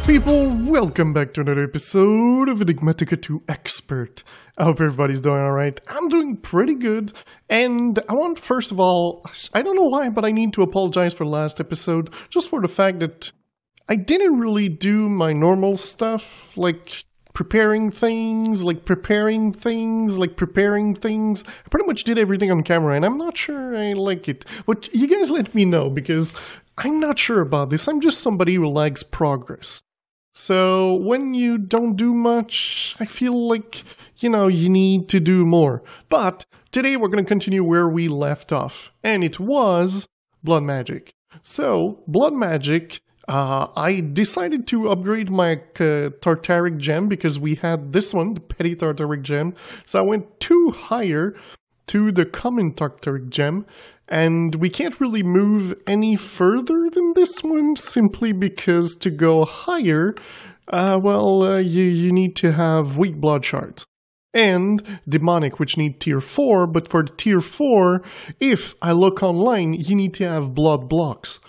people, welcome back to another episode of Enigmatica 2 Expert. I hope everybody's doing alright. I'm doing pretty good, and I want, first of all, I don't know why, but I need to apologize for the last episode, just for the fact that I didn't really do my normal stuff, like preparing things. I pretty much did everything on camera, and I'm not sure I like it. But you guys let me know, because I'm not sure about this. I'm just somebody who likes progress. So when you don't do much, I feel like, you need to do more. But today we're going to continue where we left off, and it was blood magic. So, blood magic, I decided to upgrade my Tartaric gem because we had this one, the petty Tartaric gem. So I went 2 higher to the common Tartaric gem, and we can't really move any further than this one simply because to go higher, you need to have weak blood shards. And demonic, which need tier 4, but for the tier 4, if I look online, you need to have blood blocks.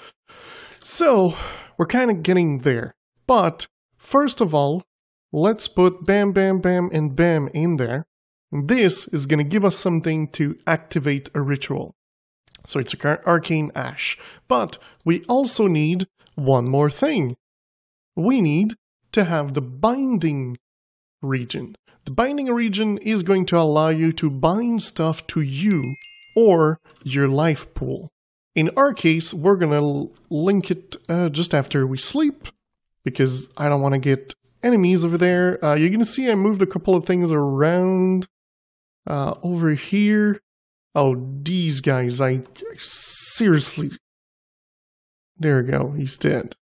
So, we're kind of getting there. But, first of all, let's put bam, bam, bam, and bam in there. And this is going to give us something to activate a ritual. So it's an arcane ash. But we also need one more thing. We need to have the binding region. The binding region is going to allow you to bind stuff to you or your life pool. In our case, we're going to link it just after we sleep, because I don't want to get enemies over there. You're going to see I moved a couple of things around over here. Oh, these guys, I seriously... There we go, he's dead.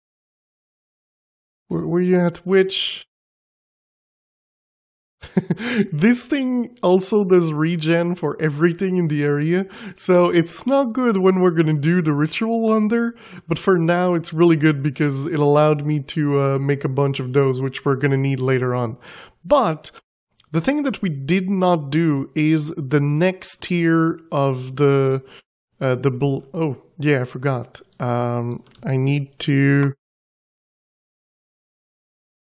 Where you at, witch? This thing also does regen for everything in the area, so it's not good when we're gonna do the ritual wonder, but for now it's really good because it allowed me to make a bunch of those, which we're gonna need later on. But the thing that we did not do is the next tier of oh yeah, I forgot. I need to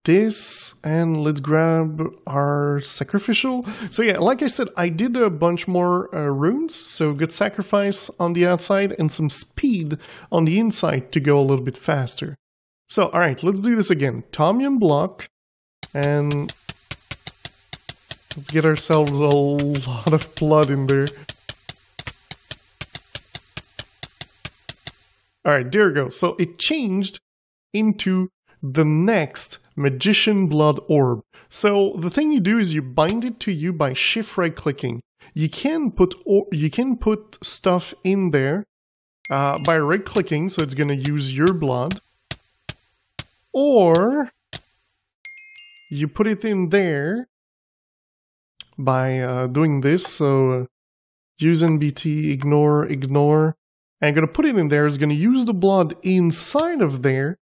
this, and let's grab our sacrificial. So yeah, like I said, I did a bunch more runes, so good sacrifice on the outside and some speed on the inside to go a little bit faster. So alright, let's do this again. Thaumium block, and let's get ourselves a lot of blood in there. Alright, there we go. So it changed into the next Magician Blood Orb. So the thing you do is you bind it to you by shift right clicking. You can put stuff in there by right clicking, so it's going to use your blood. Or you put it in there by doing this, so use NBT, ignore, and I'm going to put it in there. It's going to use the blood inside of there,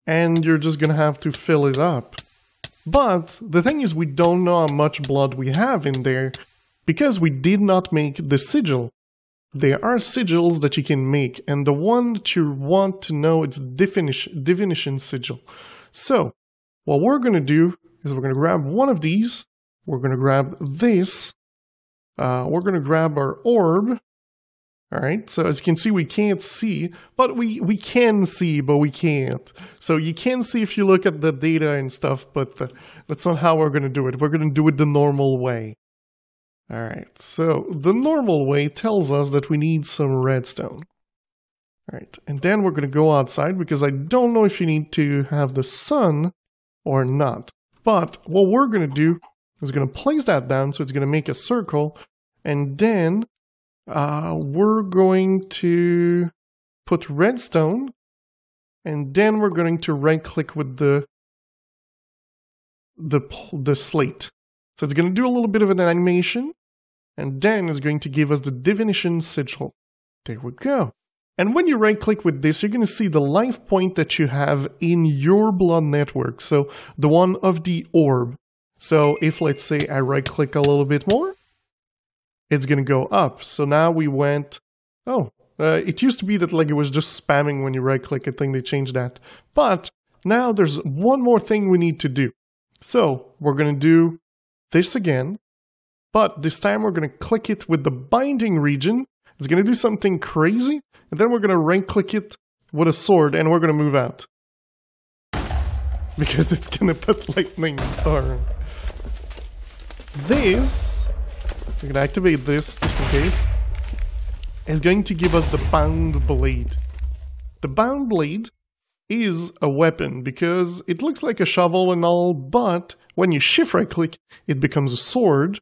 and you're just going to have to fill it up. But the thing is, we don't know how much blood we have in there because we did not make the sigil. There are sigils that you can make, and the one that you want to know is divination sigil. So, what we're going to do is we're going to grab one of these. We're going to grab this. We're going to grab our orb. Alright, so as you can see, we can't see, but we can see, but we can't. So you can see if you look at the data and stuff, but that's not how we're going to do it. We're going to do it the normal way. Alright, so the normal way tells us that we need some redstone. Alright, and then we're going to go outside, because I don't know if you need to have the sun or not. But what we're going to do is going to place that down, so it's going to make a circle, and then we're going to put redstone, and then we're going to right click with the slate. So it's going to do a little bit of an animation, and then it's going to give us the divination sigil. There we go. And when you right click with this, you're going to see the life point that you have in your blood network. So the one of the orb. So if, let's say, I right click a little bit more, it's going to go up. So now we went... Oh, it used to be that like it was just spamming when you right click. I think they changed that. But now there's one more thing we need to do. So we're going to do this again, but this time we're going to click it with the binding region. It's going to do something crazy, and then we're going to right-click it with a sword, and we're going to move out. Because it's going to put lightning star. This, we're going to activate this just in case, is going to give us the bound blade. The bound blade is a weapon because it looks like a shovel and all, but when you shift right click, it becomes a sword,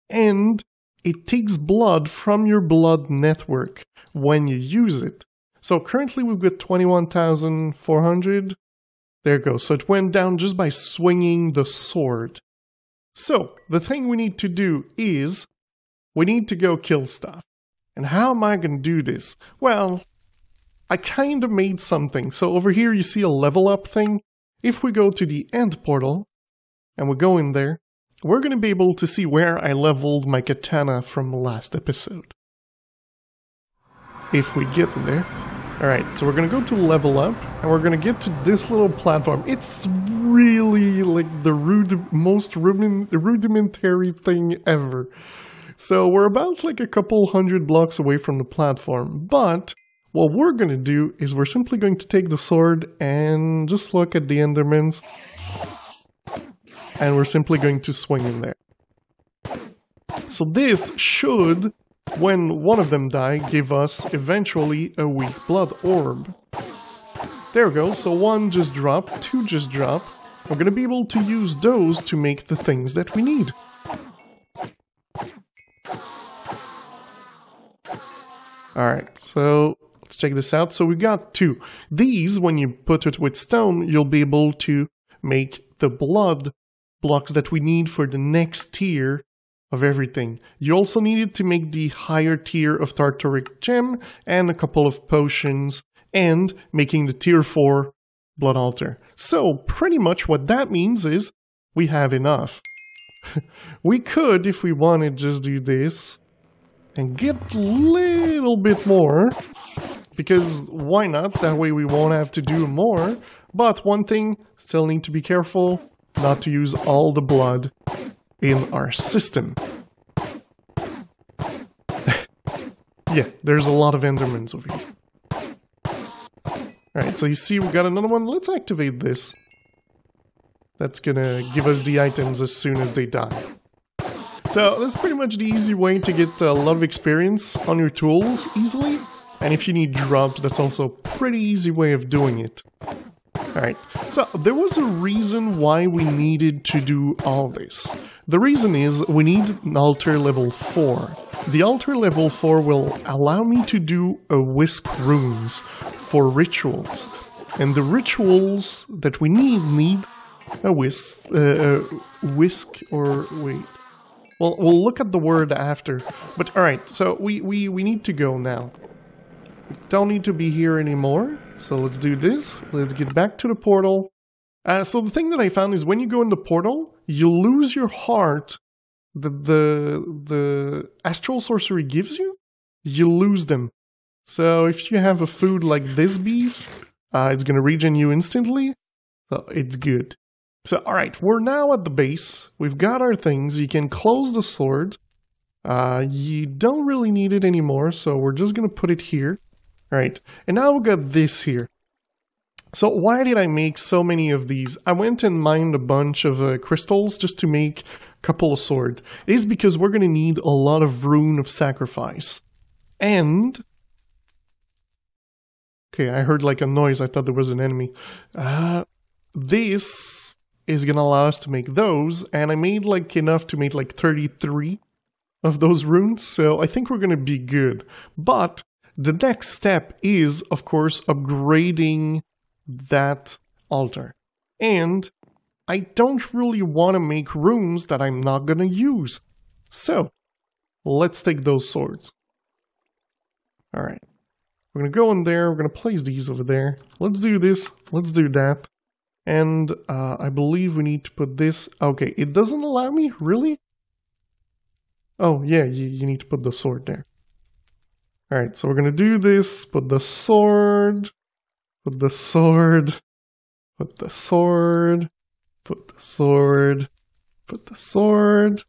and it takes blood from your blood network when you use it. So currently we've got 21,400. There it goes. So it went down just by swinging the sword. So the thing we need to do is we need to go kill stuff. And how am I going to do this? Well, I kind of made something. So over here you see a level up thing. If we go to the end portal and we go in there, we're going to be able to see where I leveled my katana from last episode. If we get there. Alright, so we're going to go to level up, and we're going to get to this little platform. It's really like the most rudimentary thing ever. So we're about like a couple hundred blocks away from the platform, but what we're going to do is we're simply going to take the sword and just look at the Endermans, and we're simply going to swing in there. So this should, when one of them die, give us eventually a weak blood orb. There we go, so one just dropped, two just dropped. We're going to be able to use those to make the things that we need. Alright, so let's check this out. So we got two. These, when you put it with stone, you'll be able to make the blood blocks that we need for the next tier of everything. You also needed to make the higher tier of Tartaric Gem and a couple of potions and making the tier 4 blood altar. So pretty much what that means is we have enough. We could, if we wanted, just do this and get a little bit more, because why not? That way we won't have to do more. But one thing, still need to be careful not to use all the blood in our system. Yeah, there's a lot of Endermans over here. Alright, so you see we got another one. Let's activate this. That's gonna give us the items as soon as they die. So that's pretty much the easy way to get a lot of experience on your tools easily. And if you need drops, that's also a pretty easy way of doing it. Alright, so there was a reason why we needed to do all this. The reason is we need an altar level 4. The altar level 4 will allow me to do a whisk runes for rituals. And the rituals that we need a whisk, or wait. Well, we'll look at the word after. But alright, so we need to go now. We don't need to be here anymore. So let's do this. Let's get back to the portal. So the thing that I found is when you go in the portal, you lose your heart that the astral sorcery gives you. You lose them. So if you have a food like this beef, it's going to regen you instantly. So it's good. So alright, we're now at the base. We've got our things. You can close the sword. You don't really need it anymore, so we're just going to put it here. Alright, and now we've got this here. So why did I make so many of these? I went and mined a bunch of crystals just to make a couple of swords. It is because we're going to need a lot of rune of sacrifice. And... okay, I heard like a noise. I thought there was an enemy. This is going to allow us to make those. And I made like enough to make like 33 of those runes. So I think we're going to be good. But the next step is, of course, upgrading that altar. And I don't really want to make runes that I'm not going to use. So, let's take those swords. Alright. We're going to go in there. We're going to place these over there. Let's do this. Let's do that. And I believe we need to put this... okay, it doesn't allow me? Really? Oh, yeah, you need to put the sword there. Alright, so we're going to do this. Put the sword... put the sword. Put the sword. Put the sword. Put the sword.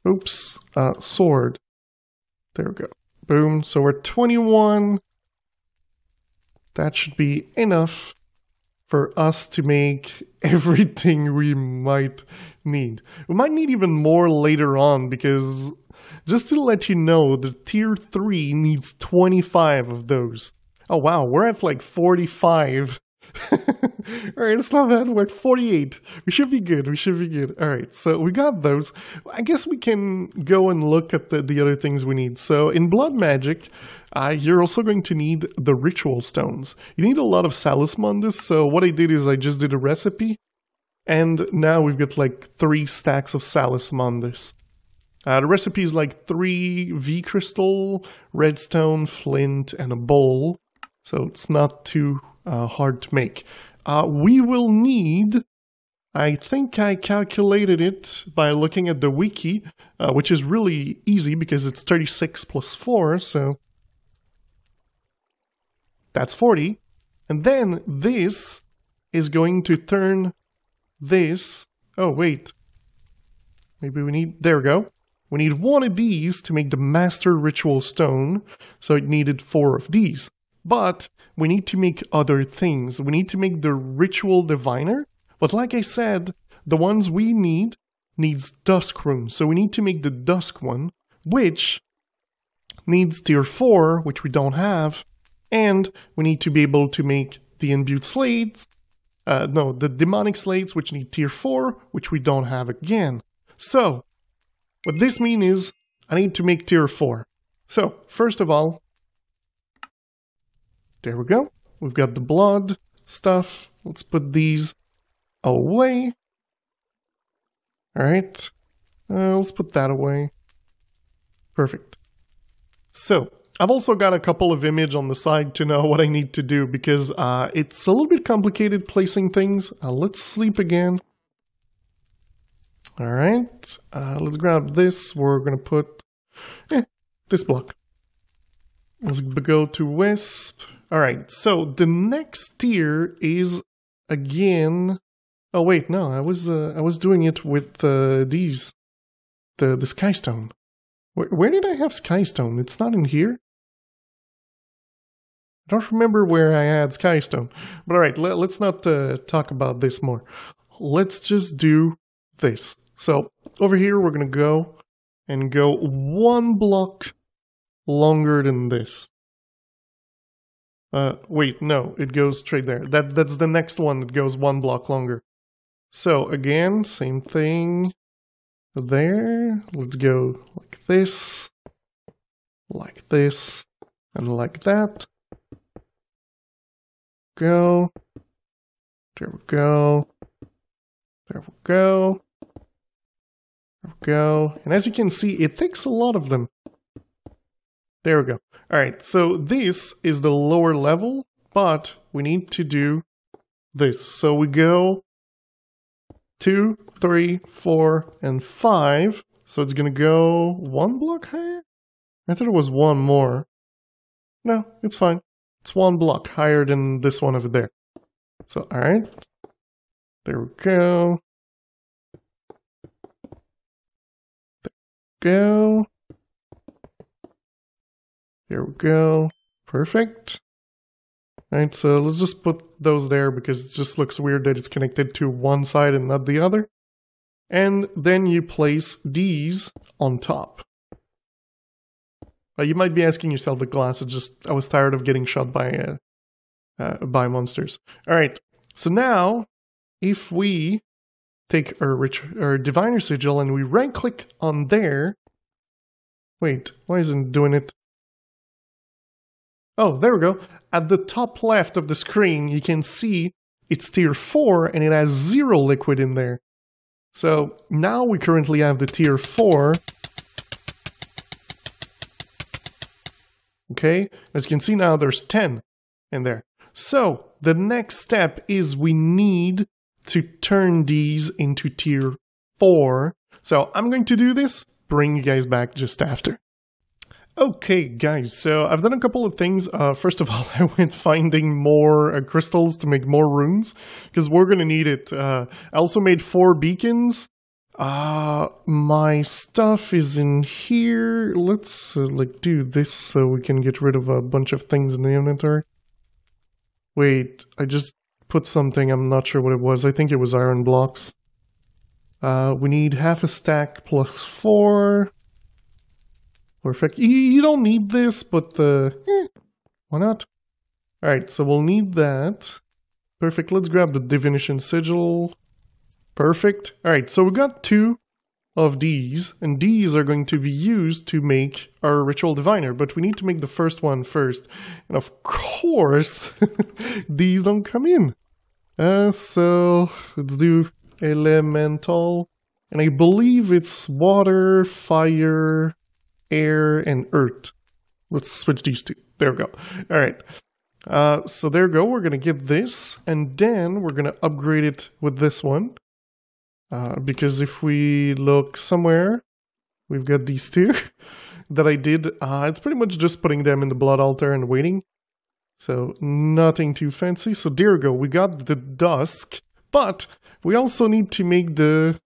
Oops. Sword. There we go. Boom. So we're 21. That should be enough for us to make everything we might need. We might need even more later on because, just to let you know, the tier 3 needs 25 of those. Oh wow, we're at like 45. Alright, it's not bad, we're at 48. We should be good, we should be good. Alright, so we got those. I guess we can go and look at the other things we need. So in blood magic, you're also going to need the ritual stones. You need a lot of Salis, so what I did is I just did a recipe, and now we've got like 3 stacks of Salis. The recipe is like 3 V crystal, redstone, flint, and a bowl, so it's not too hard to make. We will need, I think I calculated it by looking at the wiki, which is really easy because it's 36 plus 4, so that's 40. And then this is going to turn this, oh wait, maybe we need, there we go. We need 1 of these to make the master ritual stone, so it needed 4 of these. But we need to make other things. We need to make the ritual diviner, but like I said, the ones we need needs dusk runes, so we need to make the dusk one, which needs tier 4, which we don't have, and we need to be able to make the imbued slates, the demonic slates, which need tier 4, which we don't have again. So, what this means is, I need to make tier 4. So, first of all, there we go. We've got the blood stuff. Let's put these away. Alright. Let's put that away. Perfect. So, I've also got a couple of images on the side to know what I need to do because it's a little bit complicated placing things. Let's sleep again. Alright. Let's grab this. We're going to put this block. Let's go to Wisp. Alright, so the next tier is again... Oh wait, no, I was doing it with these. The Skystone. Where did I have Skystone? It's not in here? I don't remember where I had Skystone. But alright, let's not talk about this more. Let's just do this. So, over here we're going to go and go 1 block longer than this. Wait, no, it goes straight there. That's the next one that goes 1 block longer. So, again, same thing there. Let's go like this, and like that. Go. There we go. There we go. There we go. And as you can see, it takes a lot of them. There we go. Alright, so this is the lower level, but we need to do this. So we go 2, 3, 4, and 5. So it's going to go 1 block higher? I thought it was 1 more. No, it's fine. It's 1 block higher than this one over there. So, alright. There we go. There we go. There we go. Perfect. Alright, so let's just put those there because it just looks weird that it's connected to one side and not the other. And then you place these on top. You might be asking yourself, the glass is just... I was tired of getting shot by monsters. Alright, so now, if we take our Diviner Sigil and we right-click on there... Wait, why isn't it doing it? Oh, there we go. At the top left of the screen, you can see it's tier 4 and it has 0 liquid in there. So now we currently have the tier 4. Okay, as you can see now there's 10 in there. So the next step is we need to turn these into tier 4. So I'm going to do this, bring you guys back just after. Okay, guys, so I've done a couple of things. First of all, I went finding more crystals to make more runes, because we're going to need it. I also made 4 beacons. My stuff is in here. Let's, do this so we can get rid of a bunch of things in the inventory. Wait, I just put something, I'm not sure what it was. I think it was iron blocks. We need half a stack plus 4. Perfect. You don't need this, but why not? Alright, so we'll need that. Perfect, let's grab the divination sigil. Perfect. Alright, so we got 2 of these, and these are going to be used to make our ritual diviner, but we need to make the first one first. And of course, these don't come in. So let's do elemental. And I believe it's water, fire, air, and earth. Let's switch these 2. There we go. Alright. So there we go. We're going to get this, and then we're going to upgrade it with this one. Because if we look somewhere, we've got these 2 that I did. It's pretty much just putting them in the blood altar and waiting. So nothing too fancy. So there we go. We got the dusk, but we also need to make the...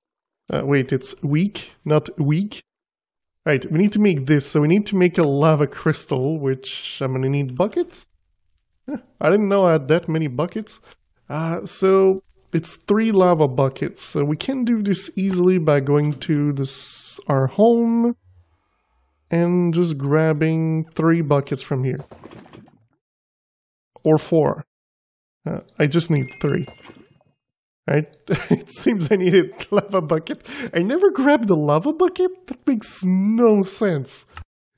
wait, it's weak, not weak. Right, we need to make this. So we need to make a lava crystal, which I'm going to need buckets. I didn't know I had that many buckets. So... it's 3 lava buckets, so we can do this easily by going to our home and just grabbing 3 buckets from here. Or 4. I just need 3. Right? It seems I needed lava bucket. I never grabbed the lava bucket? That makes no sense.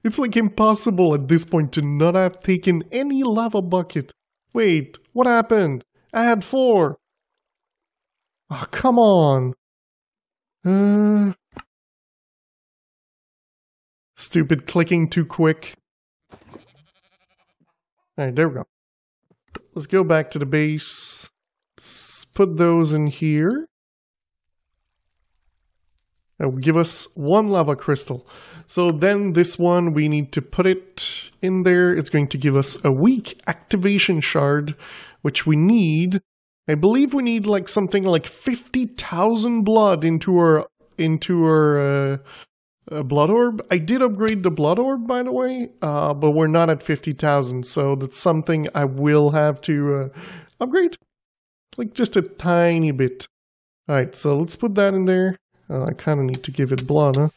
It's like impossible at this point to not have taken any lava bucket. Wait, what happened? I had 4. Oh, come on. Stupid clicking too quick. Alright, there we go. Let's go back to the base. Let's put those in here. That will give us 1 lava crystal. So then this one, we need to put it in there. It's going to give us a weak activation shard, which we need... I believe we need like something like 50,000 blood into our blood orb. I did upgrade the blood orb, by the way, but we're not at 50,000, so that's something I will have to upgrade, like just a tiny bit. All right, so let's put that in there. I kind of need to give it blood, huh?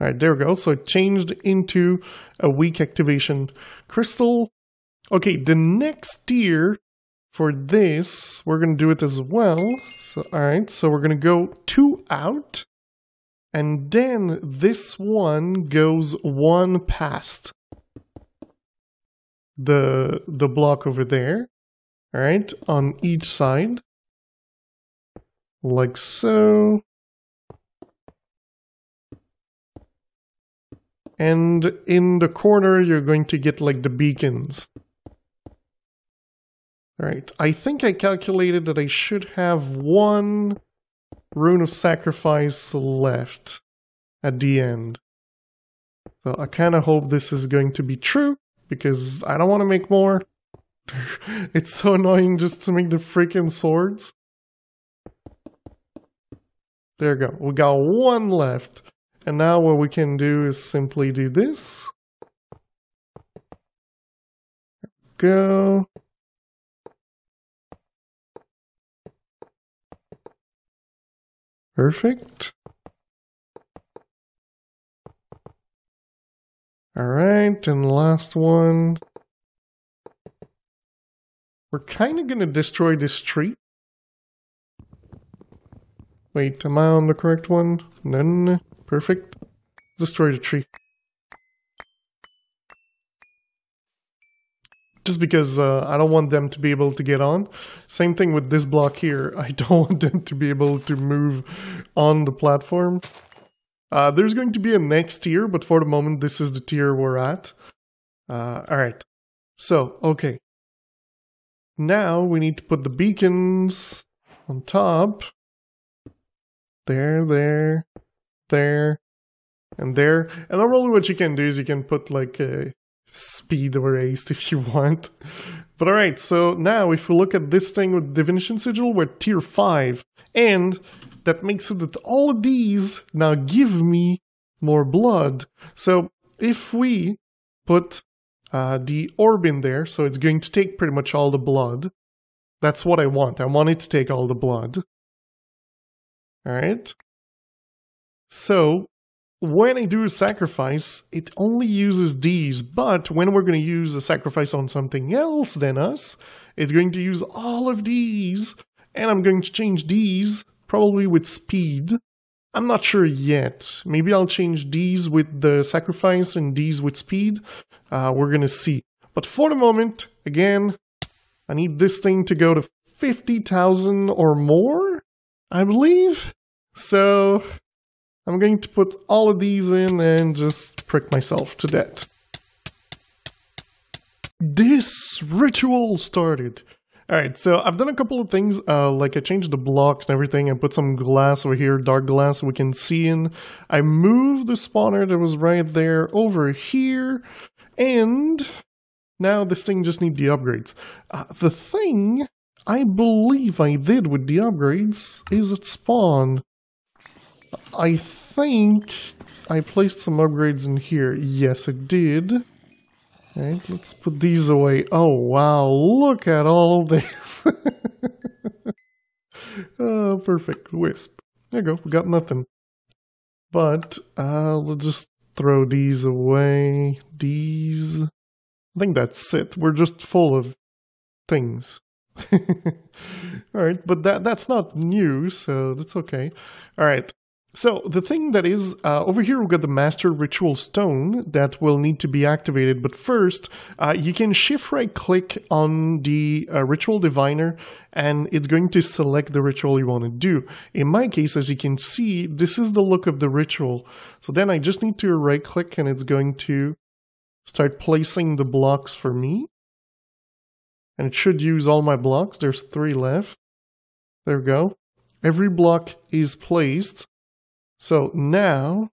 Alright, there we go. So it changed into a weak activation crystal. Okay, the next tier for this, we're going to do it as well. So, alright, so we're going to go 2 out. And then this one goes 1 past the block over there. Alright, on each side. Like so. And in the corner, you're going to get like the beacons. Alright, I think I calculated that I should have 1 rune of sacrifice left at the end. So I kind of hope this is going to be true, because I don't want to make more. It's so annoying just to make the freaking swords. There we go, we got 1 left. And now what we can do is simply do this. Go. Perfect. Alright, and last one. We're kind of going to destroy this tree. Wait, am I on the correct one? No. Perfect. Destroy the tree. Just because I don't want them to be able to get on. Same thing with this block here. I don't want them to be able to move on the platform. There's going to be a next tier, but for the moment, this is the tier we're at. Alright. So, okay. Now we need to put the beacons on top. there, there, and there. And normally what you can do is you can put like a speed or haste if you want. But alright, so now if we look at this thing with Divination Sigil, we're at tier 5. And that makes it that all of these now give me more blood. So if we put the orb in there, so it's going to take pretty much all the blood. That's what I want. I want it to take all the blood. Alright. So, when I do a sacrifice, it only uses these, but when we're going to use a sacrifice on something else than us, it's going to use all of these, and I'm going to change these, probably with speed. I'm not sure yet. Maybe I'll change these with the sacrifice and these with speed. We're going to see. But for the moment, again, I need this thing to go to 50,000 or more, I believe. So I'm going to put all of these in and just prick myself to death. This ritual started. Alright, so I've done a couple of things, like I changed the blocks and everything and put some glass over here, dark glass we can see in. I moved the spawner that was right there over here, and now this thing just needs the upgrades. The thing I believe I did with the upgrades is it spawned. I think I placed some upgrades in here. Yes, it did. Alright, let's put these away. Oh, wow, look at all this. Oh, perfect. Wisp. There you go, we got nothing. But, let's just throw these away. These. I think that's it. We're just full of things. Alright, but that's not new, so that's okay. Alright. So, the thing that is, over here we've got the Master Ritual Stone that will need to be activated, but first, you can shift right click on the Ritual Diviner, and it's going to select the ritual you want to do. In my case, as you can see, this is the look of the ritual. So then I just need to right click and it's going to start placing the blocks for me. And it should use all my blocks. There's 3 left. There we go. Every block is placed. So now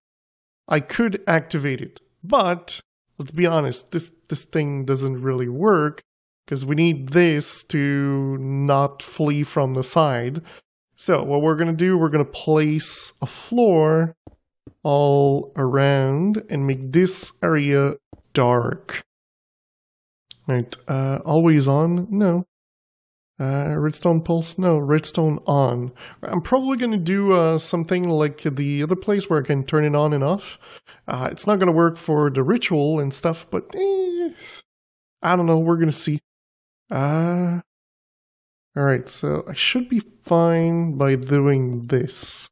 I could activate it, but let's be honest, this thing doesn't really work because we need this to not flee from the side. So what we're going to do, we're going to place a floor all around and make this area dark. Right, always on? No. Redstone pulse? No, redstone on. I'm probably going to do something like the other place where I can turn it on and off. It's not going to work for the ritual and stuff, but I don't know, we're going to see. Alright, so I should be fine by doing this.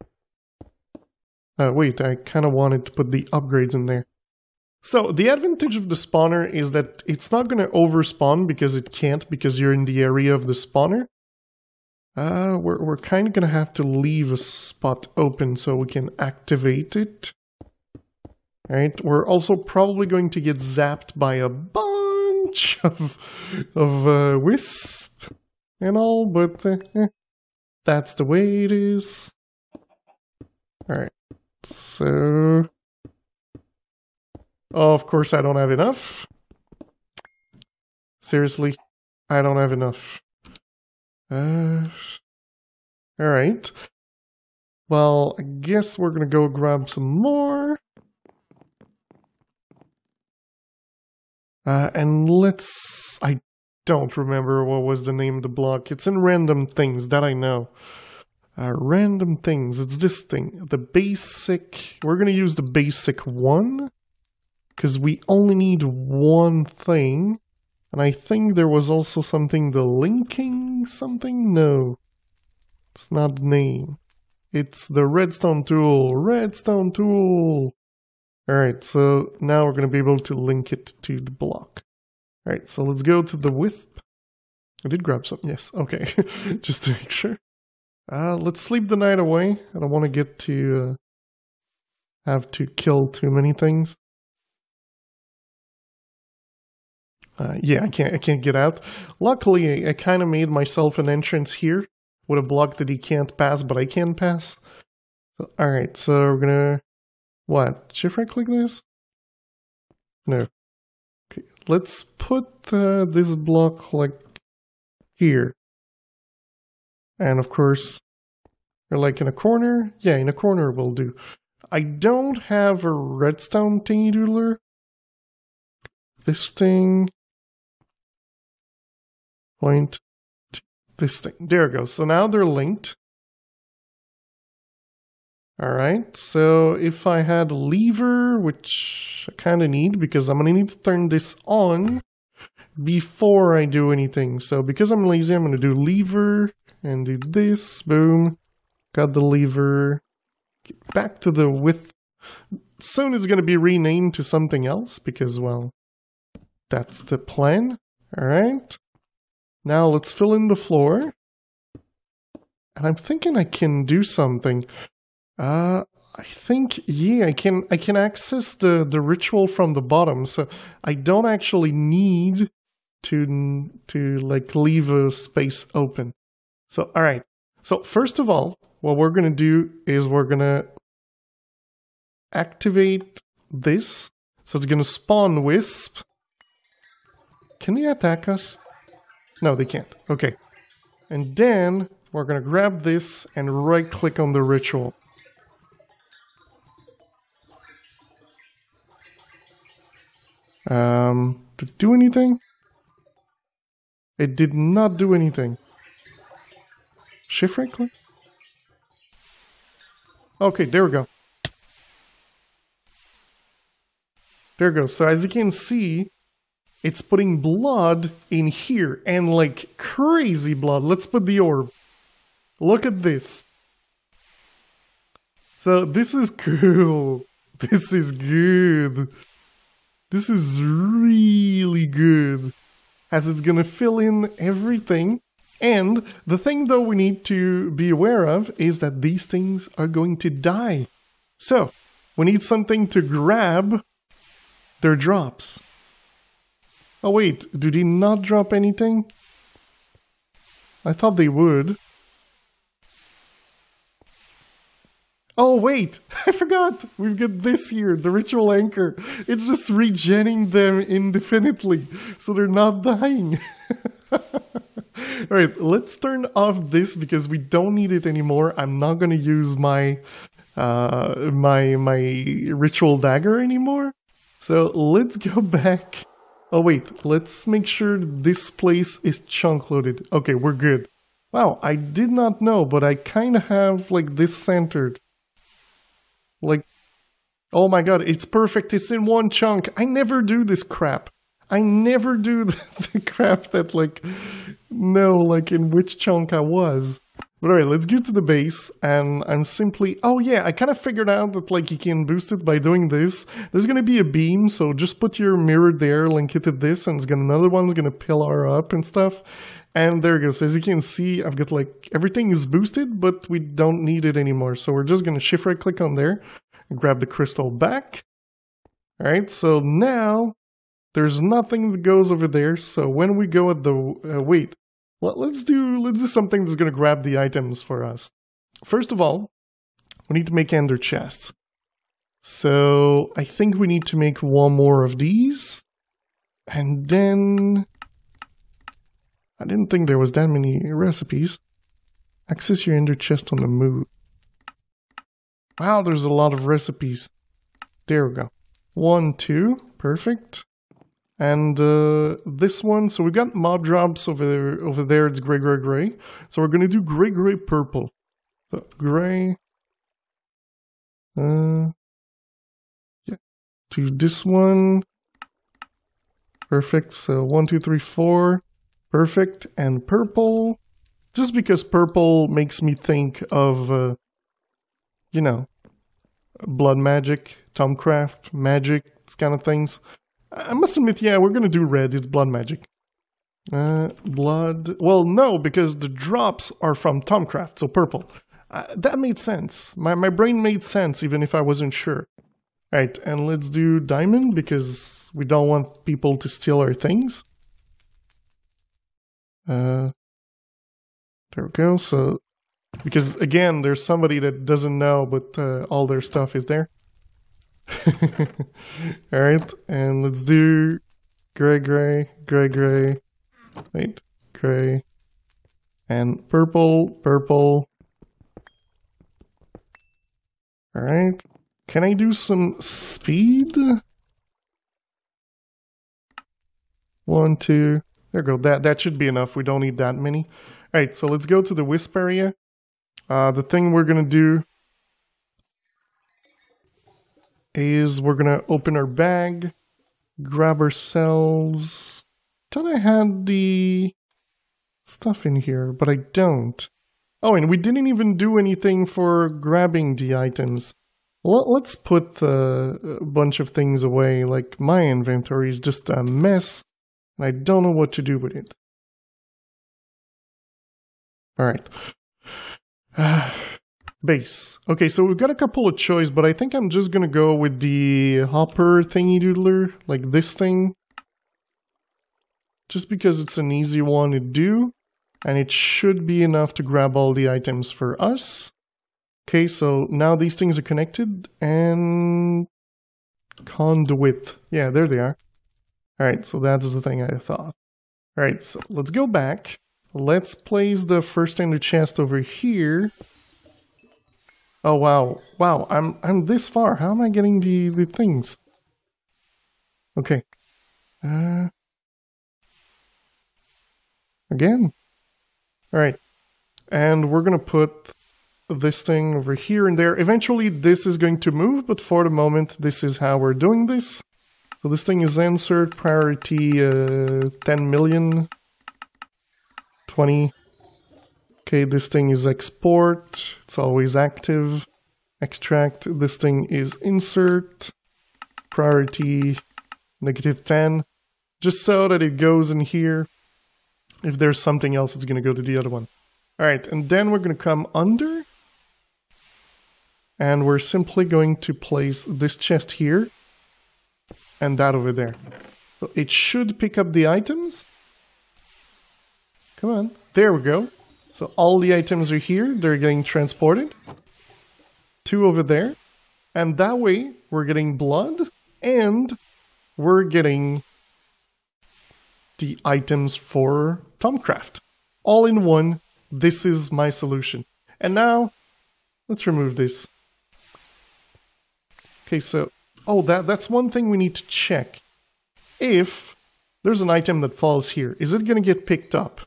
Wait, I kind of wanted to put the upgrades in there. So, the advantage of the spawner is that it's not going to overspawn because it can't, because you're in the area of the spawner. We're kind of going to have to leave a spot open so we can activate it. Alright, we're also probably going to get zapped by a bunch of wisp and all, but that's the way it is. Alright, so... Oh, of course I don't have enough. Seriously, I don't have enough. Alright. Well, I guess we're gonna go grab some more. And let's... I don't remember what was the name of the block. It's in random things, that I know. Random things, it's this thing. The basic... We're gonna use the basic one. Because we only need one thing. And I think there was also something, the linking something? No. It's not the name. It's the redstone tool. Redstone tool! Alright, so now we're going to be able to link it to the block. Alright, so let's go to the wisp. I did grab some, yes, okay. Just to make sure. Let's sleep the night away. I don't want to get to have to kill too many things. Yeah, I can't get out. Luckily, I kind of made myself an entrance here with a block that he can't pass, but I can pass. So, alright, so we're gonna... What? Shift right click this? No. Okay, let's put this block like here. And of course, you're like in a corner. Yeah, in a corner will do. I don't have a redstone thingy doodler. This thing. Point to this thing. There it goes. So now they're linked. Alright, so if I had a lever, which I kind of need because I'm going to need to turn this on before I do anything. So because I'm lazy, I'm going to do lever and do this. Boom. Got the lever. Get back to the width. Soon it's going to be renamed to something else because, well, that's the plan. Alright. Now let's fill in the floor. And I'm thinking I can do something. I think, yeah, I can access the ritual from the bottom, so I don't actually need to like leave a space open. So, alright. So, first of all, what we're gonna do is we're gonna activate this. So it's gonna spawn Wisp. Can they attack us? No, they can't. Okay. And then we're gonna grab this and right click on the ritual. Did it do anything? It did not do anything. Shift right click? Okay, there we go. There it goes. So as you can see, it's putting blood in here, and like crazy blood. Let's put the orb. Look at this. So this is cool. This is good. This is really good, as it's gonna fill in everything. And the thing though we need to be aware of is that these things are going to die. So, we need something to grab their drops. Oh wait, do they not drop anything? I thought they would. Oh wait, I forgot! We've got this here, the ritual anchor. It's just regenning them indefinitely, so they're not dying. Alright, let's turn off this because we don't need it anymore. I'm not gonna use my my ritual dagger anymore. So let's go back. Oh wait, let's make sure this place is chunk loaded. Okay, we're good. Wow, I did not know, but I kind of have like this centered. Like, oh my god, it's perfect, it's in one chunk. I never do this crap. I never do the crap that like, know like in which chunk I was. But alright, let's get to the base, and I'm simply, oh yeah, I kind of figured out that like you can boost it by doing this. There's gonna be a beam, so just put your mirror there, link it to this, and another one's gonna pillar up and stuff. And there it goes. So as you can see, I've got like, everything is boosted, but we don't need it anymore. So we're just going to shift right click on there and grab the crystal back. All right, so now there's nothing that goes over there. So when we go at the, wait, well, let's do something that's going to grab the items for us. First of all, we need to make ender chests. So I think we need to make one more of these. And then... I didn't think there was that many recipes. Access your ender chest on the move. Wow, there's a lot of recipes. There we go. 1, 2, perfect. And this one, so we got mob drops over there, it's gray, gray, gray. So we're gonna do gray, gray, purple. So gray. Yeah. Do this one. Perfect, so 1, 2, 3, 4. Perfect, and purple, just because purple makes me think of, you know, blood magic, Tomcraft, magic, these kind of things. I must admit, yeah, we're gonna do red, it's blood magic. Blood, well, no, because the drops are from Tomcraft, so purple. That made sense. My brain made sense, even if I wasn't sure. Alright, and let's do diamond, because we don't want people to steal our things. There we go, so Because, again, there's somebody that doesn't know, but all their stuff is there. Alright, and let's do gray, gray, gray, gray. Wait, gray. And purple, purple. Alright. Can I do some speed? 1, 2. There we go. That should be enough. We don't need that many. Alright, so let's go to the wisp area. The thing we're gonna do is we're gonna open our bag, grab ourselves. Thought I had the stuff in here, but I don't. Oh, and we didn't even do anything for grabbing the items. Let's put a bunch of things away. Like, my inventory is just a mess, and I don't know what to do with it. Alright. Base. Okay, so we've got a couple of choices, but I think I'm just gonna go with the hopper thingy doodler, like this thing. Just because it's an easy one to do, and it should be enough to grab all the items for us. Okay, so now these things are connected, and conduit. Yeah, there they are. Alright, so that's the thing I thought. Alright, so let's go back. Let's place the first ender chest over here. Oh wow, wow! I'm this far. How am I getting the things? Okay. Again. All right, and we're gonna put this thing over here and there. Eventually, this is going to move, but for the moment, this is how we're doing this. So this thing is insert priority 10 million, 20. Okay, this thing is export, it's always active. Extract, this thing is insert, priority -10, just so that it goes in here. If there's something else, it's going to go to the other one. Alright, and then we're going to come under, and we're simply going to place this chest here, and that over there. So it should pick up the items. Come on, there we go. So all the items are here, they're getting transported. 2 over there. And that way, we're getting blood, and we're getting the items for Tomcraft. All in one, this is my solution. And now, let's remove this. Okay, so, oh, that's one thing we need to check. If there's an item that falls here, is it going to get picked up?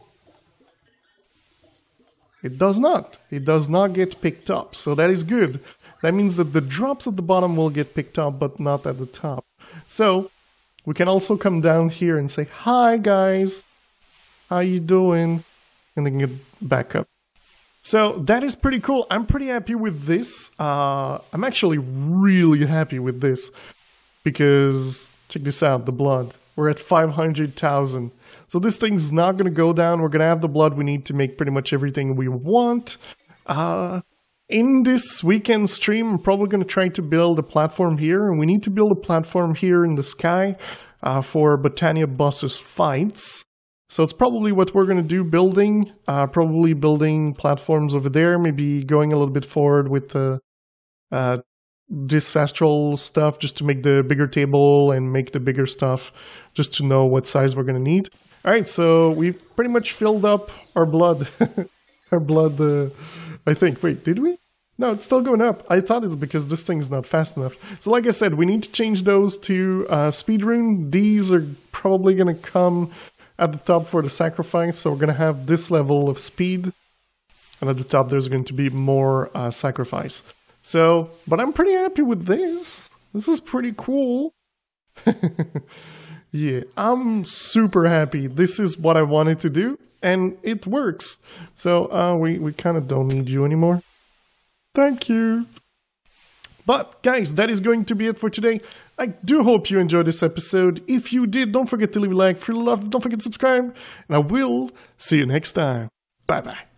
It does not. It does not get picked up, so that is good. That means that the drops at the bottom will get picked up, but not at the top. So, we can also come down here and say, "Hi guys, how you doing?" And then get back up. So, that is pretty cool. I'm pretty happy with this. I'm actually really happy with this. Because, check this out, the blood. We're at 500,000. So this thing's not going to go down. We're going to have the blood we need to make pretty much everything we want. In this weekend stream, I'm probably going to try to build a platform here. And we need to build a platform here in the sky for Botania boss's fights. So it's probably what we're going to do, probably building platforms over there. Maybe going a little bit forward with the this astral stuff just to make the bigger table and make the bigger stuff just to know what size we're going to need. Alright, so we've pretty much filled up our blood. Our blood, I think. Wait, did we? No, it's still going up. I thought it's because this thing's not fast enough. So like I said, we need to change those to speed rune. These are probably going to come at the top for the sacrifice. So we're going to have this level of speed. And at the top there's going to be more sacrifice. So, but I'm pretty happy with this. This is pretty cool. Yeah, I'm super happy. This is what I wanted to do, and it works. So, we kind of don't need you anymore. Thank you. But, guys, that is going to be it for today. I do hope you enjoyed this episode. If you did, don't forget to leave a like. If you loved it, don't forget to subscribe. And I will see you next time. Bye-bye.